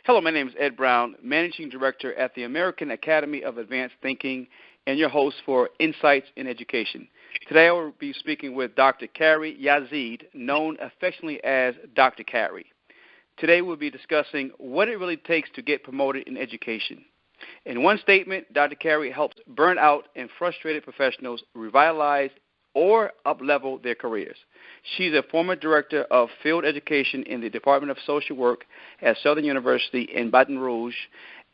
Hello, my name is Ed Brown, Managing Director at the American Academy of Advanced Thinking, and your host for Insights in Education. Today I will be speaking with Dr. Carey Yazeed, known affectionately as Dr. Carey. Today we'll be discussing what it really takes to get promoted in education. In one statement, Dr. Carey helps burnt out and frustrated professionals revitalize or up-level their careers. She's a former director of field education in the Department of Social Work at Southern University in Baton Rouge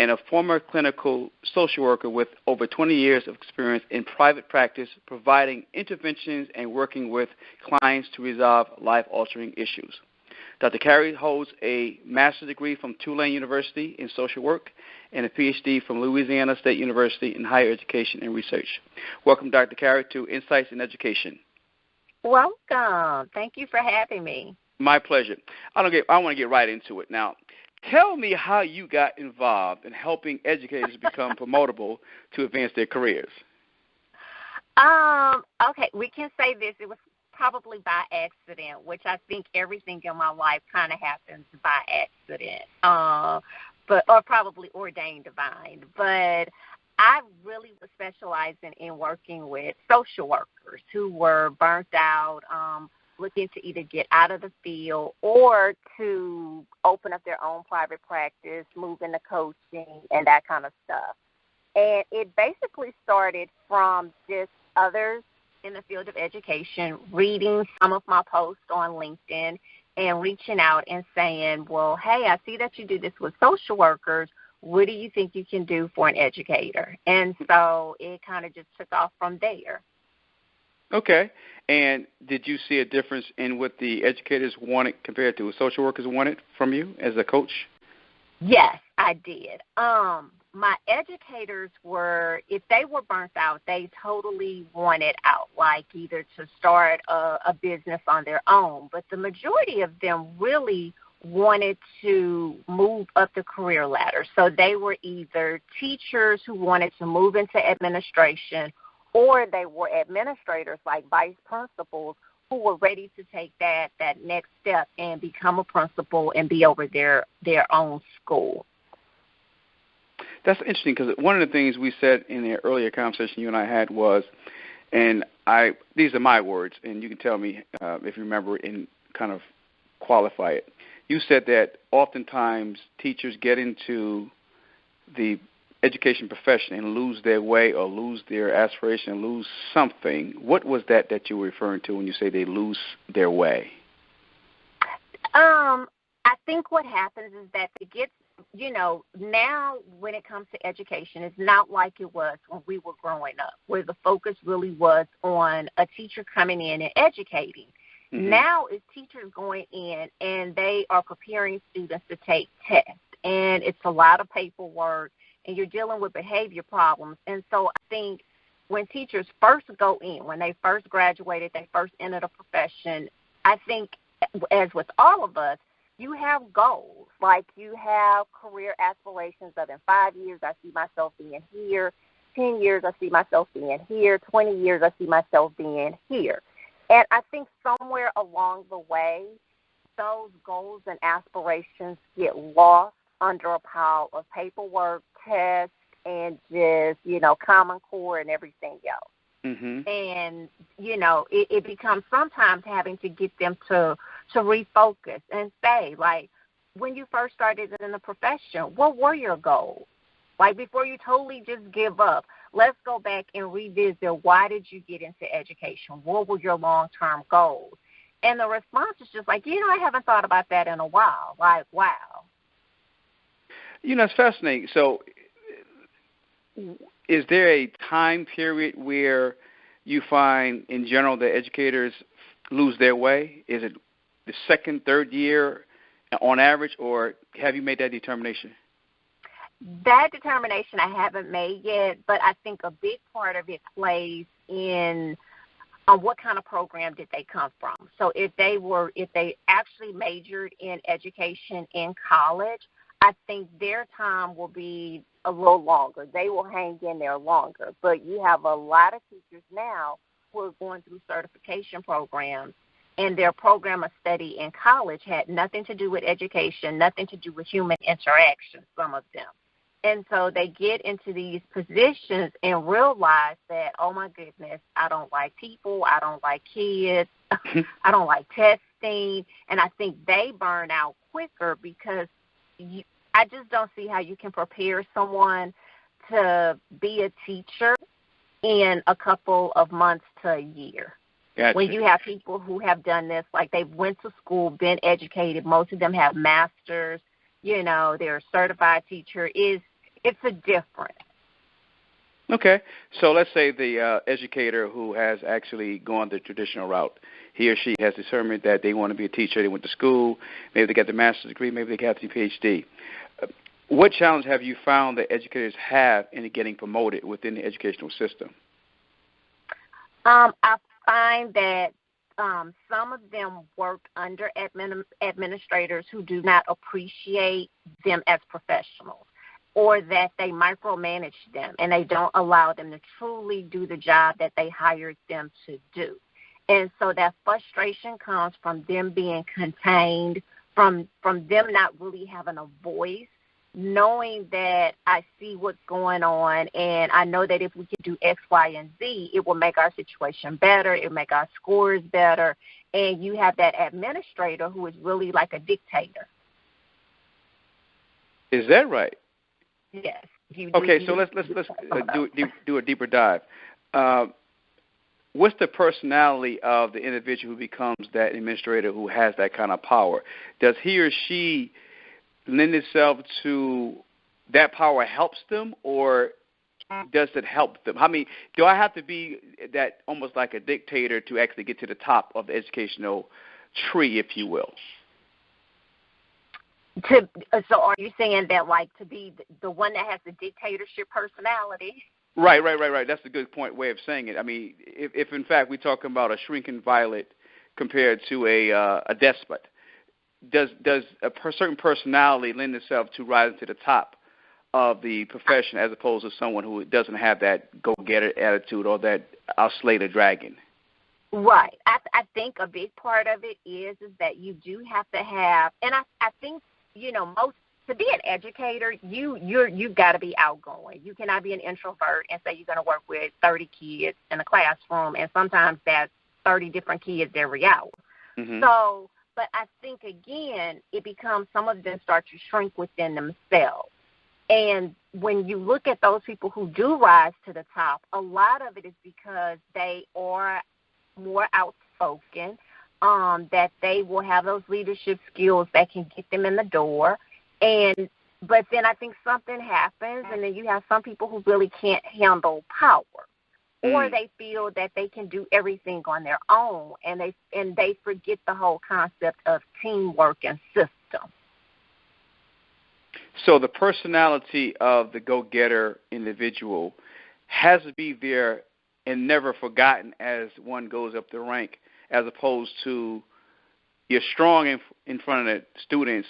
and a former clinical social worker with over 20 years of experience in private practice, providing interventions and working with clients to resolve life-altering issues. Dr. Carey holds a master's degree from Tulane University in social work and a PhD from Louisiana State University in higher education and research. Welcome, Dr. Carey, to Insights in Education. Welcome. Thank you for having me. My pleasure. I want to get right into it. Now, tell me how you got involved in helping educators become promotable to advance their careers. Okay, we can say this. It was probably by accident, which I think everything in my life kind of happens by accident, or probably ordained divine. But I really was specializing in working with social workers who were burnt out, looking to either get out of the field or to open up their own private practice, move into coaching, and that kind of stuff. And it basically started from just others in the field of education reading some of my posts on LinkedIn and reaching out and saying, well, hey, I see that you do this with social workers. What do you think you can do for an educator? And so it kind of just took off from there. Okay. And did you see a difference in what the educators wanted compared to what social workers wanted from you as a coach? Yes, I did. My educators were, if they were burnt out, they totally wanted out, like either to start a business on their own. But the majority of them really wanted to move up the career ladder. So they were either teachers who wanted to move into administration, or they were administrators like vice principals who were ready to take that next step and become a principal and be over their own school. That's interesting because one of the things we said in the earlier conversation you and I had was, and these are my words, and you can tell me if you remember and kind of qualify it. You said that oftentimes teachers get into the education profession and lose their way or lose their aspiration, lose something. What was that you were referring to when you say they lose their way? I think what happens is that it gets, now when it comes to education, it's not like it was when we were growing up, where the focus really was on a teacher coming in and educating. Mm-hmm. Now it's teachers going in and they are preparing students to take tests, and it's a lot of paperwork, and you're dealing with behavior problems. And so I think when teachers first go in, when they first graduated, they first entered a profession, I think, as with all of us, you have goals. Like you have career aspirations of in 5 years, I see myself being here. 10 years, I see myself being here. 20 years, I see myself being here. And I think somewhere along the way, those goals and aspirations get lost under a pile of paperwork, tests, and just, Common Core and everything else. Mm-hmm. And, it becomes sometimes having to get them to refocus and say, like, when you first started in the profession, what were your goals? Like, before you totally just give up, let's go back and revisit, why did you get into education? What were your long-term goals? And the response is just like, I haven't thought about that in a while. Like, wow. It's fascinating. So is there a time period where you find, in general, that educators lose their way? Is it the second, third year on average, or have you made that determination? That determination I haven't made yet, but I think a big part of it plays in what kind of program did they come from. So if they actually majored in education in college, I think their time will be a little longer. They will hang in there longer. But you have a lot of teachers now who are going through certification programs and their program of study in college had nothing to do with education, nothing to do with human interaction, some of them. And so they get into these positions and realize that, oh, my goodness, I don't like people, I don't like kids, I don't like testing. And I think they burn out quicker because I just don't see how you can prepare someone to be a teacher in a couple of months to a year. Gotcha. When you have people who have done this, like they've went to school, been educated, most of them have masters, you know, they're a certified teacher, it's a difference. Okay. So let's say the educator who has actually gone the traditional route, he or she has determined that they want to be a teacher, they went to school, maybe they got the master's degree, maybe they got the PhD. What challenge have you found that educators have in getting promoted within the educational system? I find that some of them work under administrators who do not appreciate them as professionals, or that they micromanage them and they don't allow them to truly do the job that they hired them to do. And so that frustration comes from them being contained, from them not really having a voice, knowing that I see what's going on, and I know that if we can do X, Y, and Z, it will make our situation better, it will make our scores better, and you have that administrator who is really like a dictator. Is that right? Yes. Okay, so let's do a deeper dive. What's the personality of the individual who becomes that administrator who has that kind of power? Does he or she lend itself to that power helps them, or does it help them? I mean, do I have to be that almost like a dictator to actually get to the top of the educational tree, if you will? So are you saying that, like, to be the one that has the dictatorship personality? Right. That's a good way of saying it. I mean, if in fact we're talking about a shrinking violet compared to a despot, does a certain personality lend itself to rising to the top of the profession as opposed to someone who doesn't have that go-getter attitude or that I'll slay the dragon? Right. I think a big part of it is that you do have to have, and I think, you know, to be an educator, you've got to be outgoing. You cannot be an introvert and say you're going to work with 30 kids in a classroom, and sometimes that's 30 different kids every hour. Mm-hmm. So, but I think, again, it becomes some of them start to shrink within themselves. And when you look at those people who do rise to the top, a lot of it is because they are more outspoken, that they will have those leadership skills that can get them in the door. But then I think something happens, and then you have some people who really can't handle power, or they feel that they can do everything on their own, and they forget the whole concept of teamwork and system. So the personality of the go-getter individual has to be there and never forgotten as one goes up the rank, as opposed to you're strong in front of the students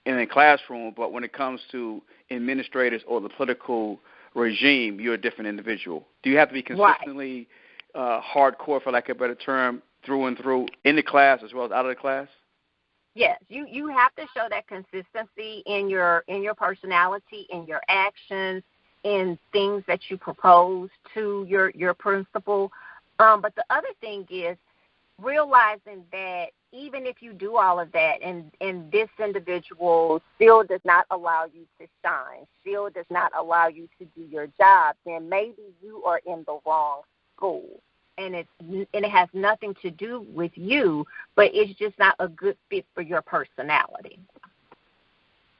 in a classroom, but when it comes to administrators or the political regime, you're a different individual. Do you have to be consistently hardcore, for lack of a better term, through and through, in the class as well as out of the class? Yes, you have to show that consistency in your personality, in your actions, in things that you propose to your principal. But the other thing is realizing that even if you do all of that and this individual still does not allow you to shine, still does not allow you to do your job, then maybe you are in the wrong school. And it has nothing to do with you, but it's just not a good fit for your personality.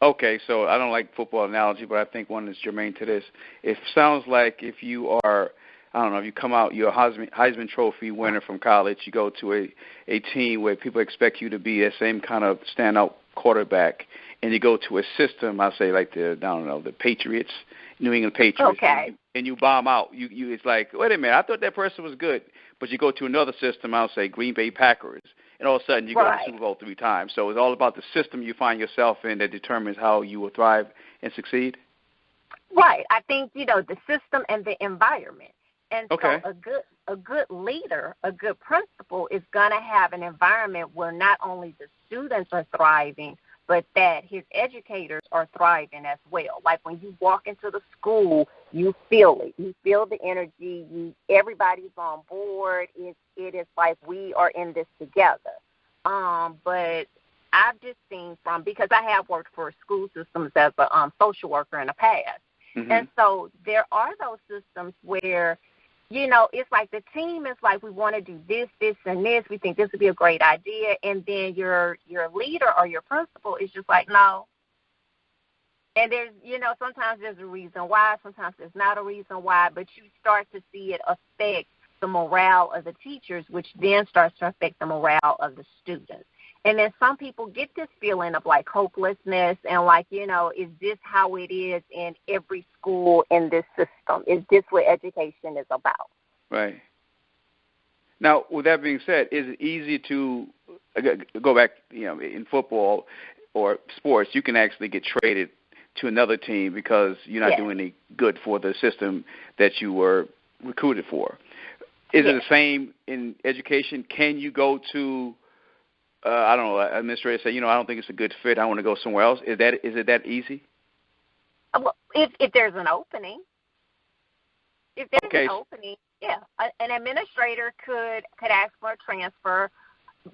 Okay, so I don't like football analogy, but I think one is germane to this. It sounds like if you are, I don't know, if you come out, you're a Heisman Trophy winner from college, you go to a team where people expect you to be the same kind of standout quarterback, and you go to a system, I'll say like the Patriots, New England Patriots, okay, and you bomb out. You it's like, wait a minute, I thought that person was good, but you go to another system, I'll say Green Bay Packers, and all of a sudden you go to the Super Bowl 3 times. So it's all about the system you find yourself in that determines how you will thrive and succeed? Right. I think, the system and the environment. And so a good leader, a good principal is going to have an environment where not only the students are thriving, but that his educators are thriving as well. Like when you walk into the school, you feel it. You feel the energy. Everybody's on board. It is like we are in this together. But I've just seen because I have worked for school systems as a social worker in the past. Mm-hmm. And so there are those systems where, it's like the team is like, we want to do this, this, and this. We think this would be a great idea. And then your leader or your principal is just like, no. And there's, sometimes there's a reason why. Sometimes there's not a reason why. But you start to see it affect the morale of the teachers, which then starts to affect the morale of the students. And then some people get this feeling of like hopelessness and like, is this how it is in every school in this system? Is this what education is about? Right. Now, with that being said, is it easy to go back, in football or sports, you can actually get traded to another team because you're not doing any good for the system that you were recruited for. Is it the same in education? Can you go to administrator say, I don't think it's a good fit. I want to go somewhere else. Is it that easy? Well, if there's an opening. If there's an opening, an administrator could ask for a transfer,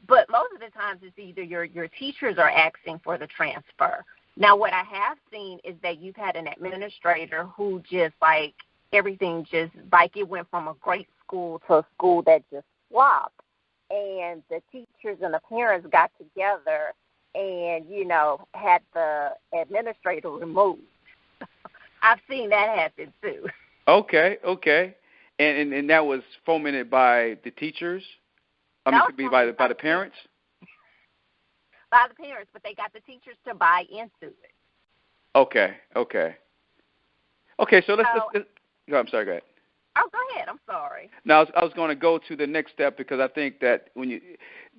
but most of the times it's either your teachers are asking for the transfer. Now, what I have seen is that you've had an administrator who just like everything just like it went from a great school to a school that just flopped. And the teachers and the parents got together and, had the administrator removed. I've seen that happen, too. Okay. And that was fomented by the teachers? By the parents? By the parents, but they got the teachers to buy into it. Okay, so let's I'm sorry, go ahead. Oh, go ahead. I'm sorry. Now, I was going to go to the next step because I think that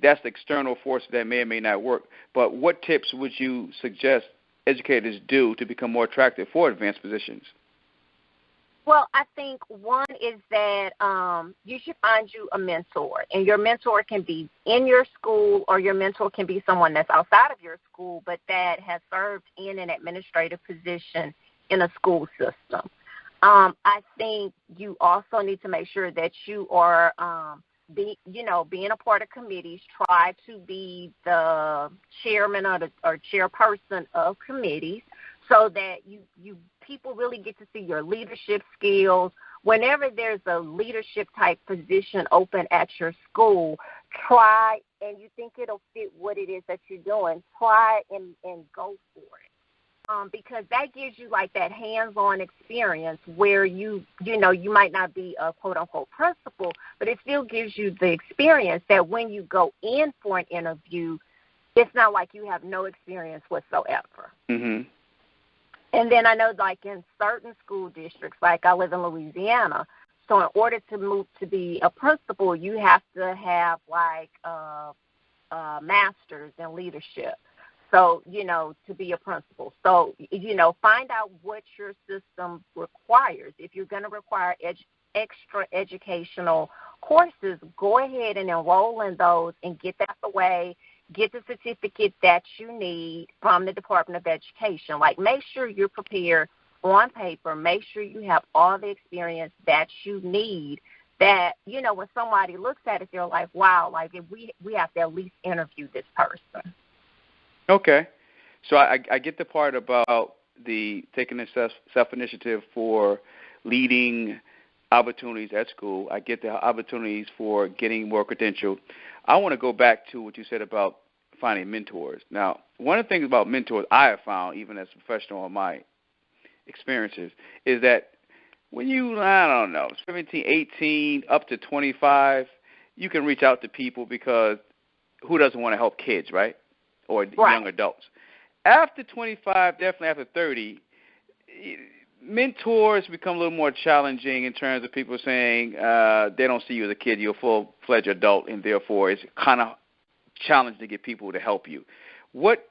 that's the external force that may or may not work. But what tips would you suggest educators do to become more attractive for advanced positions? Well, I think one is that you should find you a mentor. And your mentor can be in your school or your mentor can be someone that's outside of your school but that has served in an administrative position in a school system. I think you also need to make sure that you are, being a part of committees. Try to be the chairman or chairperson of committees, so that you people really get to see your leadership skills. Whenever there's a leadership type position open at your school, try and you think it'll fit what it is that you're doing. Try and go for it. Because that gives you like that hands-on experience where you might not be a quote-unquote principal, but it still gives you the experience that when you go in for an interview, it's not like you have no experience whatsoever. Mm-hmm. And then I know like in certain school districts, like I live in Louisiana, so in order to move to be a principal, you have to have like a master's in leadership. So, to be a principal. So, find out what your system requires. If you're going to require extra educational courses, go ahead and enroll in those and get that out the way. Get the certificate that you need from the Department of Education. Like, make sure you're prepared on paper. Make sure you have all the experience that you need. That, when somebody looks at it, they're like, wow, like if we have to at least interview this person. Okay. So I get the part about the taking the self-initiative for leading opportunities at school. I get the opportunities for getting more credentialed. I want to go back to what you said about finding mentors. Now, one of the things about mentors I have found, even as a professional in my experiences, is that when you, 17, 18, up to 25, you can reach out to people because who doesn't want to help kids, right? Or young adults. After 25, definitely after 30, mentors become a little more challenging in terms of people saying they don't see you as a kid, you're a full-fledged adult, and therefore it's kind of challenging to get people to help you. What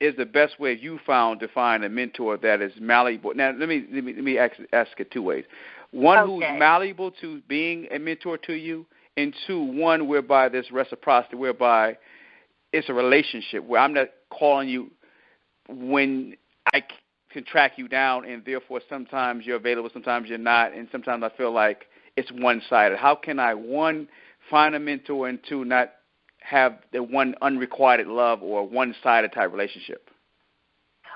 is the best way you found to find a mentor that is malleable? Now, let me ask it two ways. One who's malleable to being a mentor to you, and two, one whereby there's reciprocity, whereby it's a relationship where I'm not calling you when I can track you down, and therefore sometimes you're available, sometimes you're not, and sometimes I feel like it's one-sided. How can I, one, find a mentor, and two, not have the one unrequited love or one-sided type relationship?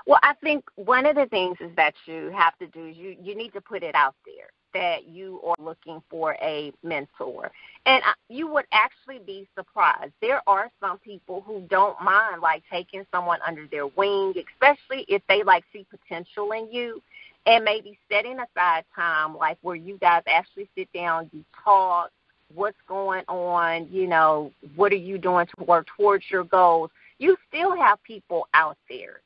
Well, I think one of the things is that you have to do is you need to put it out there that you are looking for a mentor. And you would actually be surprised. There are some people who don't mind, like, taking someone under their wing, especially if they, like, see potential in you, and maybe setting aside time, like, where you guys actually sit down, you talk, what's going on, you know, what are you doing to work towards your goals. You still have people out there.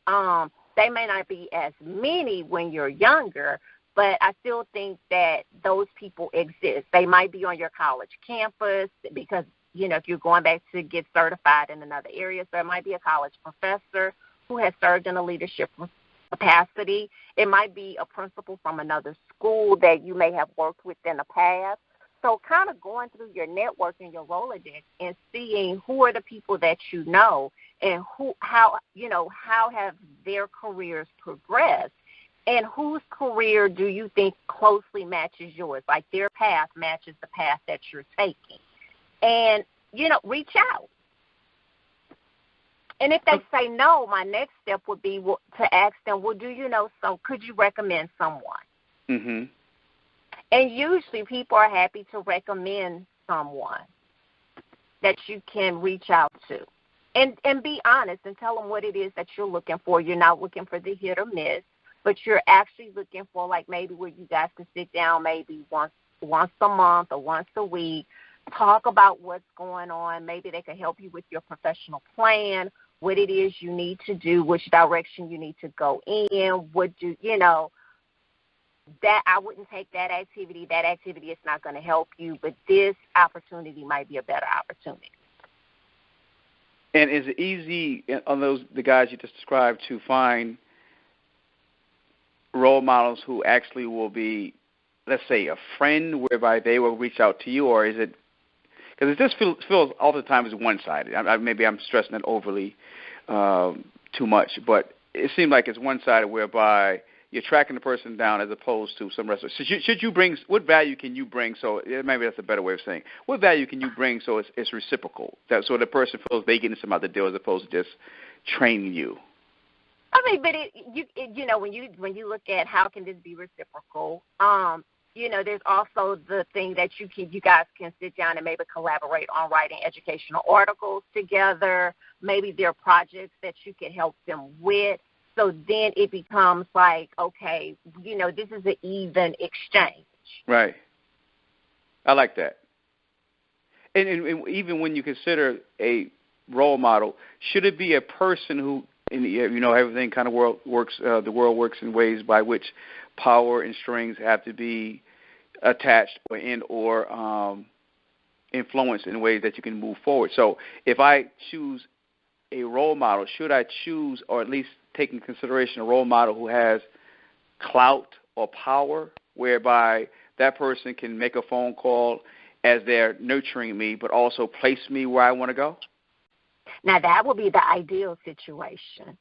They may not be as many when you're younger, but I still think that those people exist. They might be on your college campus because, you know, if you're going back to get certified in another area, so it might be a college professor who has served in a leadership capacity. It might be a principal from another school that you may have worked with in the past. So kind of going through your network and your Rolodex and seeing who are the people that you know and how have their careers progressed, and whose career do you think closely matches yours, like their path matches the path that you're taking. And, you know, reach out. And if they say no, my next step would be to ask them, well, do you know could you recommend someone? Mm-hmm. And usually people are happy to recommend someone that you can reach out to. And be honest and tell them what it is that you're looking for. You're not looking for the hit or miss, but you're actually looking for, like, maybe where you guys can sit down maybe once a month or once a week, talk about what's going on. Maybe they can help you with your professional plan, what it is you need to do, which direction you need to go in, that I wouldn't take that activity. That activity is not going to help you, but this opportunity might be a better opportunity. And is it easy on the guys you just described to find role models who actually will be, let's say, a friend, whereby they will reach out to you, or is it, because it just feels all the time is one-sided. Maybe I'm stressing it overly too much, but it seems like it's one-sided, whereby you're tracking the person down as opposed to some rest. So should you bring, what value can you bring? So maybe that's a better way of saying, what value can you bring so it's reciprocal, that so the person feels they getting some other deal as opposed to just training you? I mean, but when you look at how can this be reciprocal, there's also the thing that you guys can sit down and maybe collaborate on writing educational articles together. Maybe there are projects that you can help them with. So then it becomes like, okay, this is an even exchange. Right. I like that. And even when you consider a role model, should it be a person who, everything kind of works. The world works in ways by which power and strings have to be attached or influenced in ways that you can move forward. So if I choose a role model, should I choose, or at least take into consideration, a role model who has clout or power, whereby that person can make a phone call as they're nurturing me, but also place me where I want to go? Now that would be the ideal situation.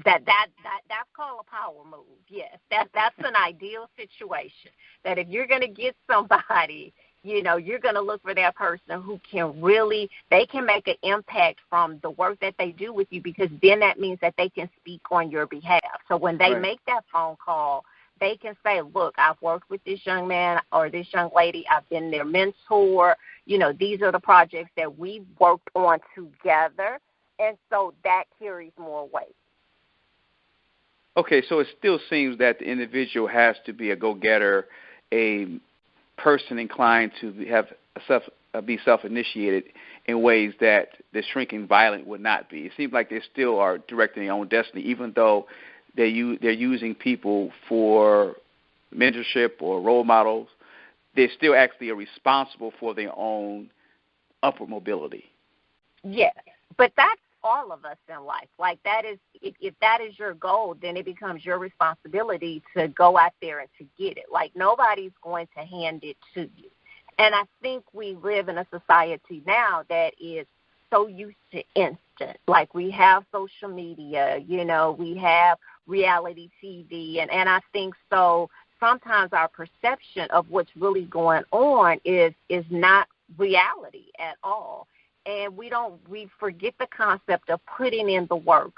That's called a power move. Yes, that's an ideal situation. That if you're going to get somebody, you're going to look for that person who they can make an impact from the work that they do with you, because then that means that they can speak on your behalf. So when they make that phone call, they can say, look, I've worked with this young man or this young lady. I've been their mentor. These are the projects that we've worked on together. And so that carries more weight. Okay, so it still seems that the individual has to be a go-getter, a person inclined to be self-initiated in ways that the shrinking violent would not be. It seems like they still are directing their own destiny, even though they're using people for mentorship or role models. They still actually are responsible for their own upward mobility. Yes, but that's all of us in life. Like that is, if that is your goal, then it becomes your responsibility to go out there and to get it. Like nobody's going to hand it to you. And I think we live in a society now that is so used to instant. Like we have social media, we have reality TV. And I think so sometimes our perception of what's really going on is not reality at all. And we forget the concept of putting in the work,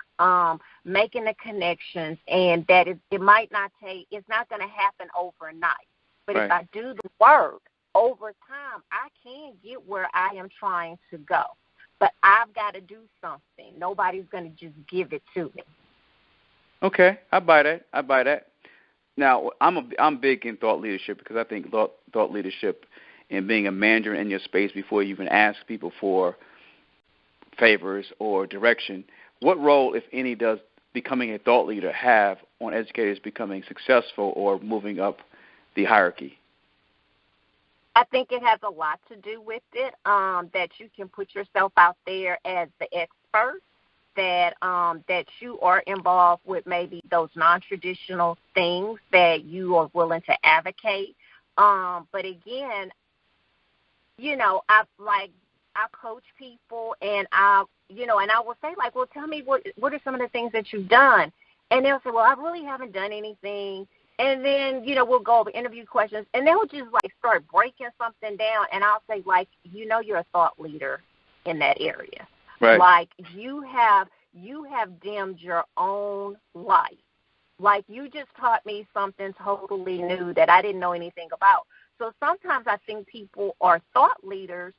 making the connections, and that it might not take, it's not going to happen overnight. But if I do the work over time, I can get where I am trying to go. But I've got to do something. Nobody's going to just give it to me. Okay, I buy that. Now, I'm big in thought leadership because I think thought leadership and being a manager in your space before you even ask people for favors or direction. What role, if any, does becoming a thought leader have on educators becoming successful or moving up the hierarchy? I think it has a lot to do with it, that you can put yourself out there as the expert, that you are involved with maybe those non-traditional things that you are willing to advocate. But again, I coach people, and I will say, like, well, tell me what are some of the things that you've done, and they'll say, well, I really haven't done anything. And then, we'll go over interview questions, and they'll just, like, start breaking something down, and I'll say, like, you're a thought leader in that area. Right. Like, you have dimmed your own life. Like, you just taught me something totally new that I didn't know anything about. So sometimes I think people are thought leaders,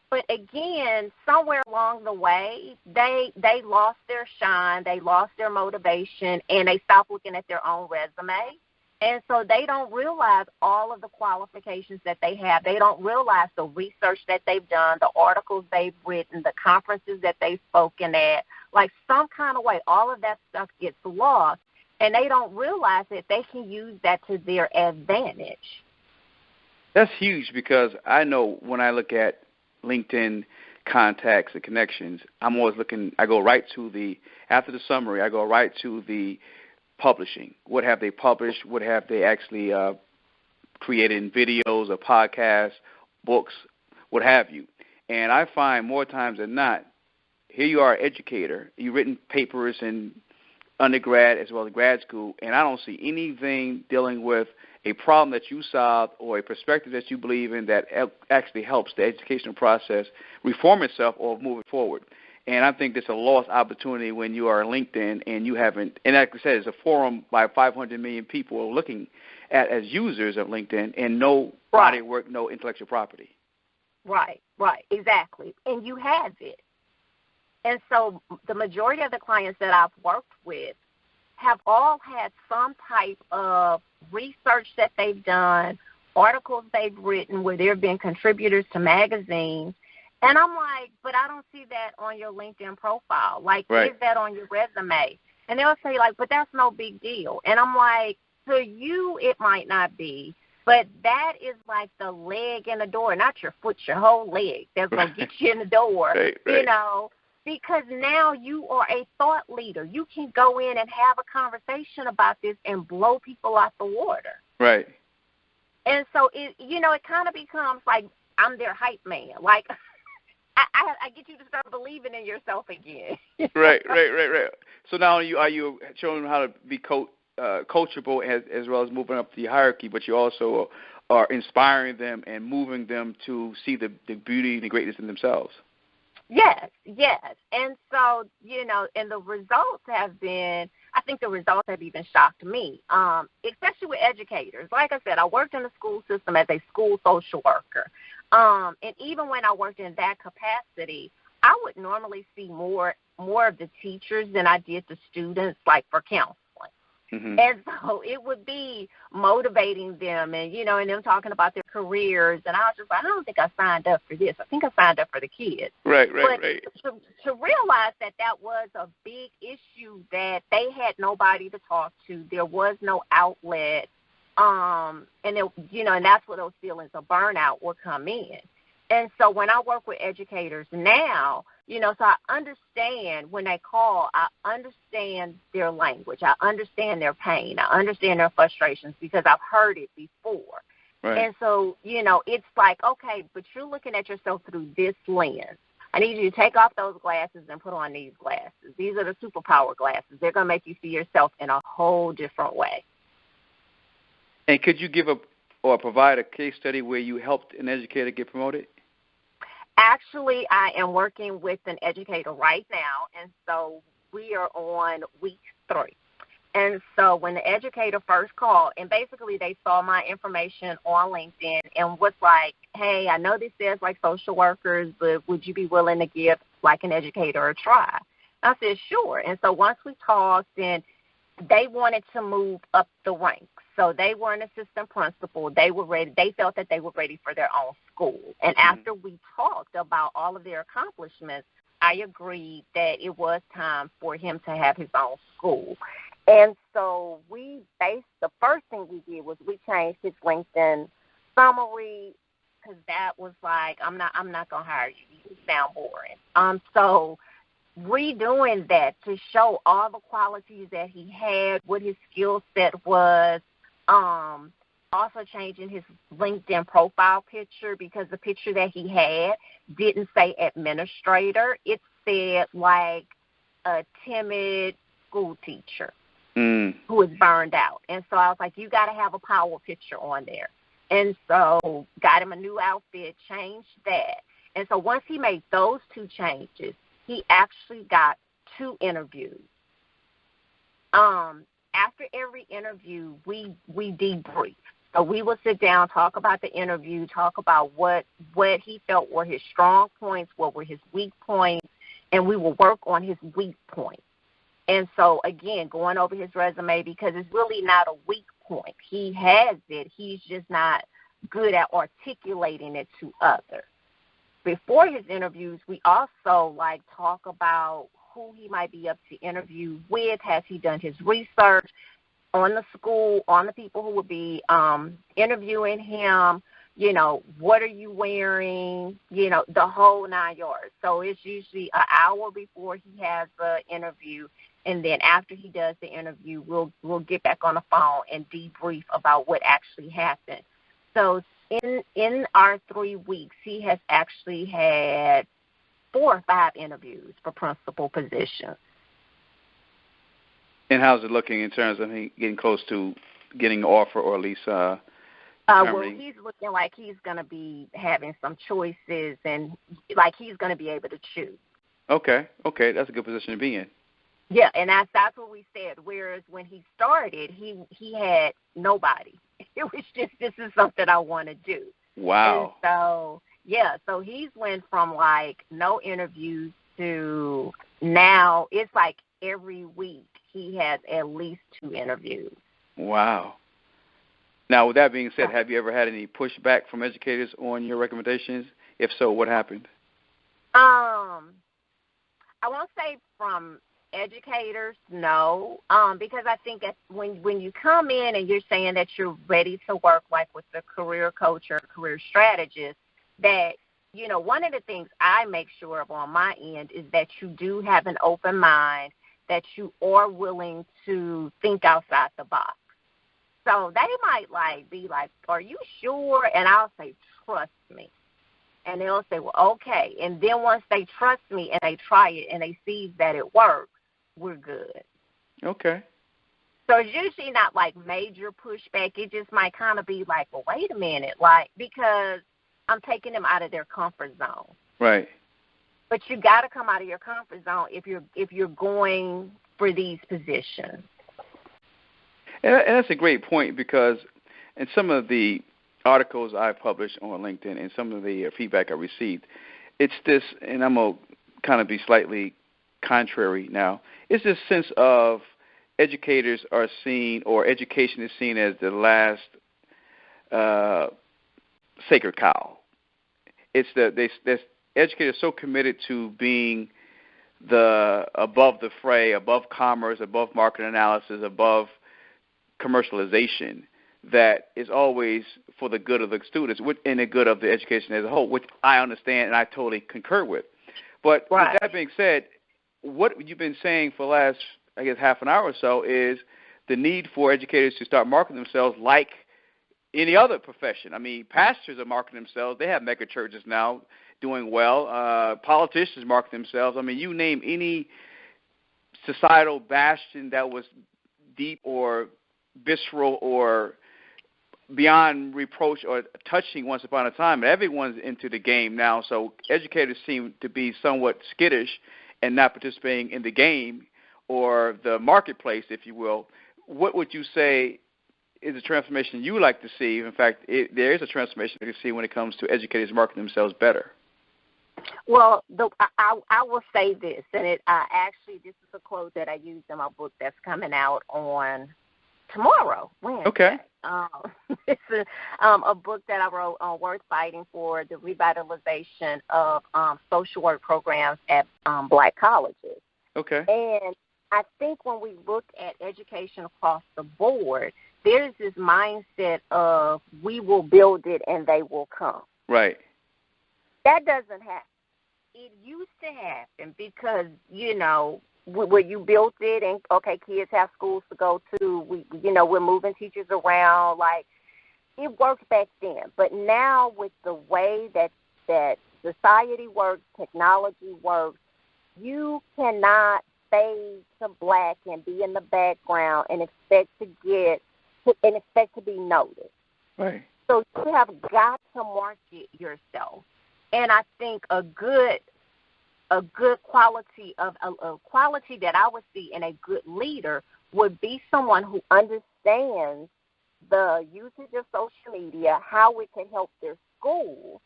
but again, somewhere along the way, they lost their shine, they lost their motivation, and they stopped looking at their own resume. And so they don't realize all of the qualifications that they have. They don't realize the research that they've done, the articles they've written, the conferences that they've spoken at. Like some kind of way, all of that stuff gets lost, and they don't realize that they can use that to their advantage. That's huge because I know when I look at LinkedIn contacts and connections, I'm always looking, I go right to after the summary, I go right to the publishing. What have they published? What have they actually created in videos or podcasts, books, what have you? And I find more times than not, here you are, educator. You've written papers in undergrad as well as grad school, and I don't see anything dealing with a problem that you solved or a perspective that you believe in that actually helps the educational process reform itself or move it forward. And I think there's a lost opportunity when you are on LinkedIn and you haven't, and like I said, it's a forum by 500 million people are looking at as users of LinkedIn and no body of work, no intellectual property. Right, exactly. And you have it. And so the majority of the clients that I've worked with have all had some type of research that they've done, articles they've written where they've been contributors to magazines. And I'm like, but I don't see that on your LinkedIn profile. Like, Is that on your resume? And they'll say, like, but that's no big deal. And I'm like, to you it might not be, but that is like the leg in the door, not your foot, your whole leg that's going to get you in the door, because now you are a thought leader. You can go in and have a conversation about this and blow people out the water. Right. And so, it kind of becomes like I'm their hype man. Like, I get you to start believing in yourself again. Right. So not only are you showing them how to be coachable as well as moving up the hierarchy, but you also are inspiring them and moving them to see the beauty and the greatness in themselves. Yes. And so, and the results have been, I think the results have even shocked me, especially with educators. Like I said, I worked in the school system as a school social worker. And even when I worked in that capacity, I would normally see more of the teachers than I did the students, like for counseling. Mm-hmm. And so it would be motivating them and, and them talking about their careers. And I was just like, I don't think I signed up for this. I think I signed up for the kids. Right. To realize that was a big issue, that they had nobody to talk to. There was no outlet. And that's where those feelings of burnout will come in. And so when I work with educators now, So I understand when they call, I understand their language. I understand their pain. I understand their frustrations because I've heard it before. Right. And so, it's like, okay, but you're looking at yourself through this lens. I need you to take off those glasses and put on these glasses. These are the superpower glasses. They're going to make you see yourself in a whole different way. And could you give or provide a case study where you helped an educator get promoted? Actually, I am working with an educator right now, and so we are on week 3. And so when the educator first called, and basically they saw my information on LinkedIn and was like, hey, I know this says like social workers, but would you be willing to give like an educator a try? I said, sure. And so once we talked, and they wanted to move up the ranks. So they were an assistant principal. They were ready. They felt that they were ready for their own school. And after we talked about all of their accomplishments, I agreed that it was time for him to have his own school. And so the first thing we did was we changed his LinkedIn summary because that was like, I'm not going to hire you. You sound boring. So redoing that to show all the qualities that he had, what his skill set was, also changing his LinkedIn profile picture because the picture that he had didn't say administrator. It said like a timid school teacher who is burned out. And so I was like, you got to have a power picture on there. And so got him a new outfit, changed that. And so once he made those 2 changes, he actually got 2 interviews. After every interview, we debrief. So we will sit down, talk about the interview, talk about what he felt were his strong points, what were his weak points, and we will work on his weak points. And so, again, going over his resume because it's really not a weak point. He has it. He's just not good at articulating it to others. Before his interviews, we also, talk about who he might be up to interview with. Has he done his research on the school, on the people who will be interviewing him? What are you wearing? The whole 9 yards. So it's usually an hour before he has the interview, and then after he does the interview, we'll get back on the phone and debrief about what actually happened. So in our 3 weeks, he has actually had 4 or 5 interviews for principal positions. And how's it looking in terms of him getting close to getting an offer, or at least well, he's looking like he's going to be having some choices, and he's going to be able to choose. Okay, that's a good position to be in. Yeah, and that's what we said. Whereas when he started, he had nobody. It was just, this is something I want to do. Wow. And so he's went from no interviews to now it's every week he has at least 2 interviews. Wow. Now, with that being said, have you ever had any pushback from educators on your recommendations? If so, what happened? I won't say from educators, no, because I think when you come in and you're saying that you're ready to work with the career coach or career strategist, that, one of the things I make sure of on my end is that you do have an open mind, that you are willing to think outside the box. So they might be are you sure? And I'll say, trust me. And they'll say, well, okay. And then once they trust me and they try it and they see that it works, we're good. Okay. So it's usually not major pushback. It just might kind of be well, wait a minute, because I'm taking them out of their comfort zone. Right. But you got to come out of your comfort zone if you're going for these positions. And that's a great point, because in some of the articles I've published on LinkedIn and some of the feedback I received, it's this, and I'm going to kind of be slightly contrary now, it's this sense of educators are seen, or education is seen as the last sacred cow. It's educators are so committed to being above the fray, above commerce, above market analysis, above commercialization, that is always for the good of the students and the good of the education as a whole, which I understand and I totally concur with. But Right. with that being said, what you've been saying for the last, I guess, half an hour or so is the need for educators to start marketing themselves like any other profession. I mean, pastors are marketing themselves. They have mega churches now doing well. Politicians market themselves. I mean, you name any societal bastion that was deep or visceral or beyond reproach or touching once upon a time. Everyone's into the game now, so educators seem to be somewhat skittish and not participating in the game or the marketplace, if you will. What would you say is a transformation you like to see? In fact, there is a transformation you can see when it comes to educators marketing themselves better. Well, I will say this, and this is a quote that I used in my book that's coming out on tomorrow, Wednesday. Okay. It's a book that I wrote on Worth Fighting for, the revitalization of social work programs at black colleges. Okay. And I think when we look at education across the board, there's this mindset of we will build it and they will come. Right. That doesn't happen. It used to happen because, where you built it and, okay, kids have schools to go to, we're moving teachers around, like, it worked back then. But now with the way that society works, technology works, you cannot fade to black and be in the background and expect to be noticed. Right. So you have got to market yourself. And I think a good quality of a quality that I would see in a good leader would be someone who understands the usage of social media, how it can help their school,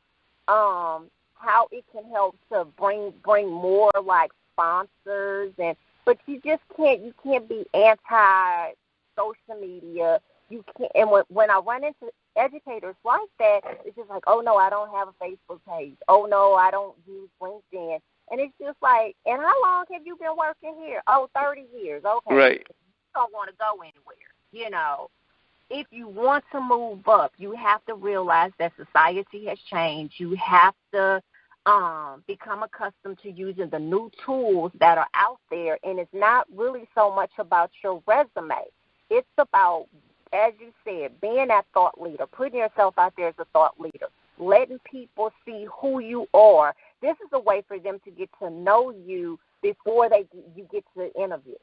how it can help to bring more like sponsors, but you can't be anti social media. You can't, and when I run into educators like that, it's just like, oh no, I don't have a Facebook page. Oh no, I don't use LinkedIn. And it's just like, and how long have you been working here? Oh, 30 years. Okay. Right. You don't want to go anywhere. If you want to move up, you have to realize that society has changed. You have to become accustomed to using the new tools that are out there. And it's not really so much about your resume. It's about, as you said, being that thought leader, putting yourself out there as a thought leader, letting people see who you are. This is a way for them to get to know you before you get to the interview.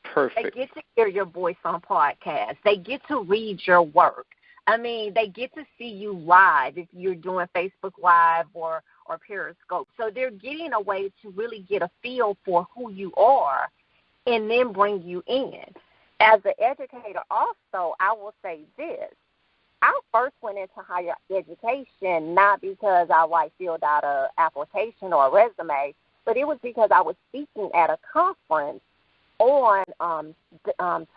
Perfect. They get to hear your voice on podcasts. They get to read your work. I mean, they get to see you live if you're doing Facebook Live or Periscope. So they're getting a way to really get a feel for who you are and then bring you in. As an educator also, I will say this. I first went into higher education not because I filled out an application or a resume, but it was because I was speaking at a conference on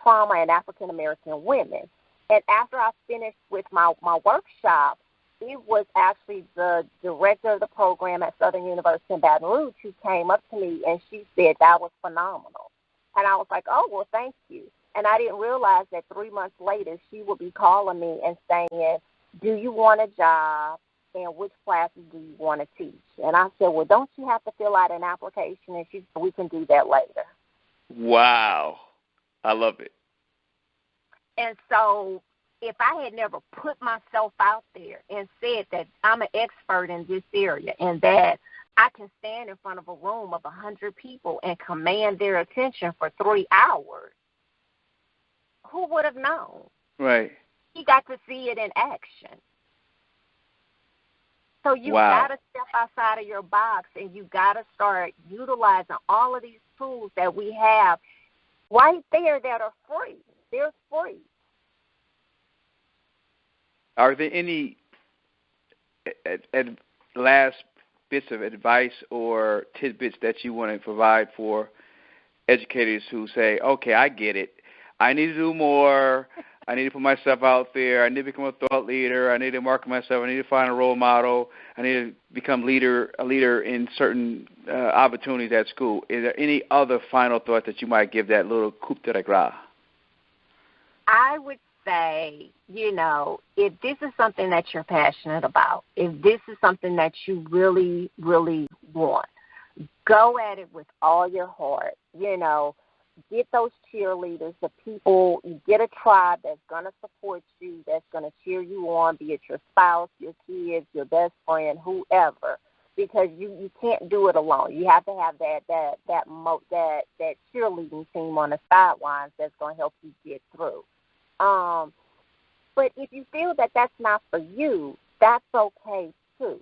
trauma and African American women. And after I finished with my workshop, it was actually the director of the program at Southern University in Baton Rouge who came up to me and she said that was phenomenal. And I was like, oh, well, thank you. And I didn't realize that 3 months later she would be calling me and saying, do you want a job and which classes do you want to teach? And I said, well, don't you have to fill out an application? And she said, we can do that later. Wow. I love it. And so if I had never put myself out there and said that I'm an expert in this area and that I can stand in front of a room of 100 people and command their attention for 3 hours, who would have known? Right. You got to see it in action. So you got to step outside of your box and you got to start utilizing all of these tools that we have right there that are free. They're free. Are there any last bits of advice or tidbits that you want to provide for educators who say, okay, I get it. I need to do more. I need to put myself out there. I need to become a thought leader. I need to market myself. I need to find a role model. I need to become a leader in certain opportunities at school. Is there any other final thought that you might give that little coup de grace? I would say, if this is something that you're passionate about, if this is something that you really, really want, go at it with all your heart. Get those cheerleaders, the people, you get a tribe that's going to support you, that's going to cheer you on, be it your spouse, your kids, your best friend, whoever, because you can't do it alone. You have to have that cheerleading team on the sidelines that's going to help you get through. But if you feel that that's not for you, that's okay too.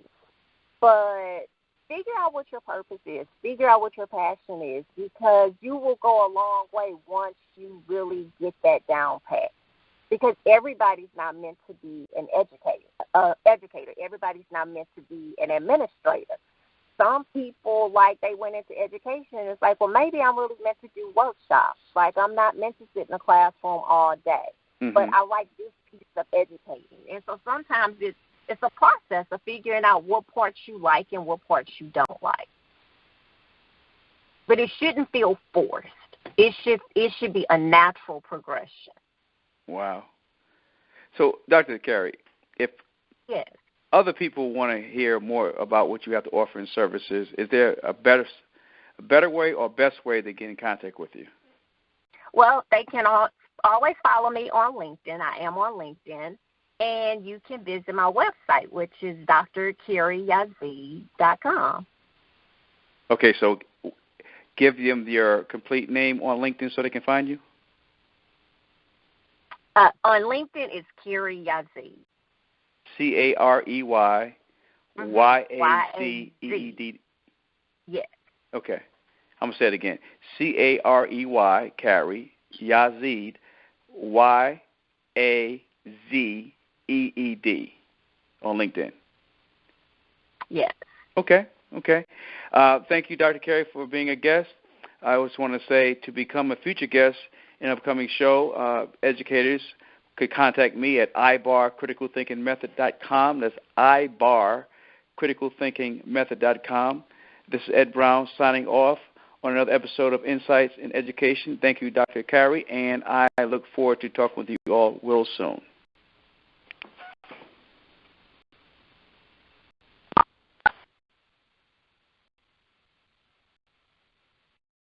But figure out what your purpose is. Figure out what your passion is, because you will go a long way once you really get that down pat. Because everybody's not meant to be an educator. Everybody's not meant to be an administrator. Some people, they went into education, and it's like, well, maybe I'm really meant to do workshops. I'm not meant to sit in a classroom all day. Mm-hmm. But I like this piece of educating. And so sometimes it's a process of figuring out what parts you like and what parts you don't like. But it shouldn't feel forced. It should be a natural progression. Wow. So, Dr. Carey, if other people want to hear more about what you have to offer in services, is there a better way or best way to get in contact with you? Well, they can always follow me on LinkedIn. I am on LinkedIn. And you can visit my website, which is drcareyyazeed.com. Okay, so give them your complete name on LinkedIn so they can find you. On LinkedIn, it's Carey Yazeed. CareyYazeed. Yes. Okay. I'm going to say it again. Carey, Carey, Yazeed, YAZEED on LinkedIn. Yes. Okay. Thank you, Dr. Carey, for being a guest. I just want to say, to become a future guest in an upcoming show, educators could contact me at ibarcriticalthinkingmethod.com. That's ibarcriticalthinkingmethod.com. This is Ed Brown signing off on another episode of Insights in Education. Thank you, Dr. Carey, and I look forward to talking with you all real soon.